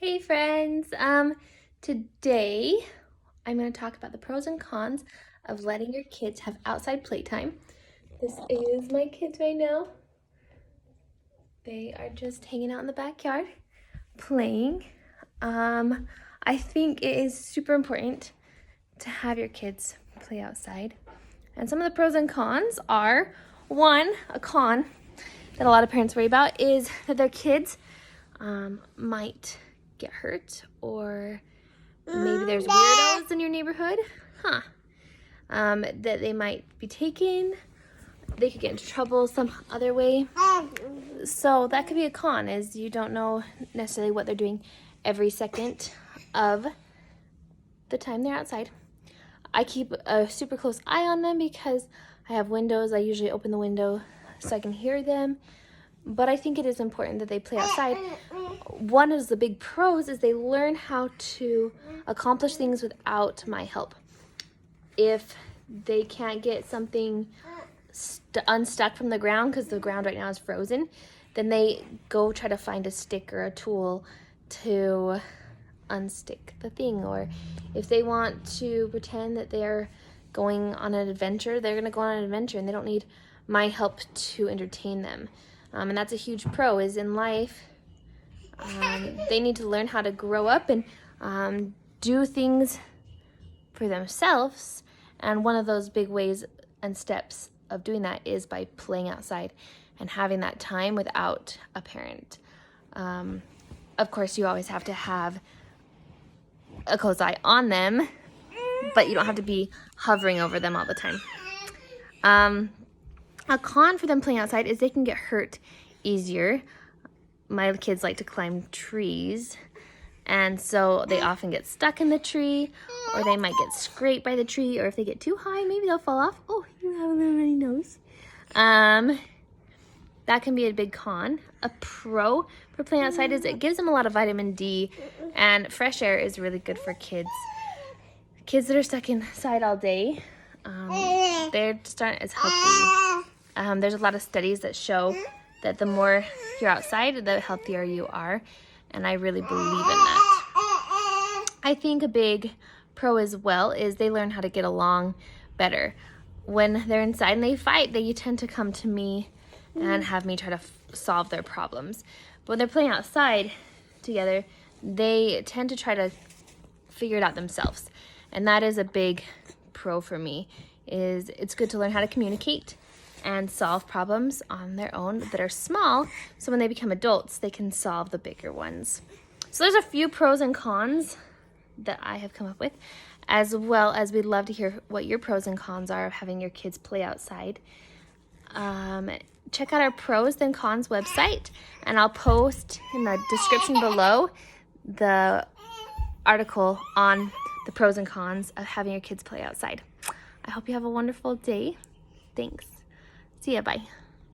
Hey friends, today I'm going to talk about the pros and cons of letting your kids have outside playtime. This is my kids right now. They are just hanging out in the backyard playing. I think it is super important to have your kids play outside. And some of the pros and cons are, one, a con that a lot of parents worry about is that their kids might get hurt, or maybe there's weirdos in your neighborhood, that they might be taken. They could get into trouble some other way. So that could be a con, is you don't know necessarily what they're doing every second of the time they're outside. I keep a super close eye on them because I have windows. I usually open the window so I can hear them. But I think it is important that they play outside. One of the big pros is they learn how to accomplish things without my help. If they can't get something unstuck from the ground because the ground right now is frozen, then they go try to find a stick or a tool to unstick the thing. Or if they want to pretend that they're going on an adventure, they're going to go on an adventure and they don't need my help to entertain them. And that's a huge pro, is in life, they need to learn how to grow up and do things for themselves. And one of those big ways and steps of doing that is by playing outside and having that time without a parent. Of course, you always have to have a close eye on them, but you don't have to be hovering over them all the time. A con for them playing outside is they can get hurt easier. My kids like to climb trees, and so they often get stuck in the tree, or they might get scraped by the tree, or if they get too high, maybe they'll fall off. Oh, you have a little runny nose. That can be a big con. A pro for playing outside is it gives them a lot of vitamin D, and fresh air is really good for kids. Kids that are stuck inside all day, they're just aren't as healthy. There's a lot of studies that show that the more you're outside, the healthier you are, and I really believe in that. I think a big pro as well is they learn how to get along better. When they're inside and they fight, they tend to come to me and have me try to solve their problems. But when they're playing outside together, they tend to try to figure it out themselves. And that is a big pro for me, is it's good to learn how to communicate and solve problems on their own that are small, so when they become adults, they can solve the bigger ones. So there's a few pros and cons that I have come up with, as well as we'd love to hear what your pros and cons are of having your kids play outside. Check out our pros and cons website, and I'll post in the description below the article on the pros and cons of having your kids play outside. I hope you have a wonderful day. Thanks. See ya, bye.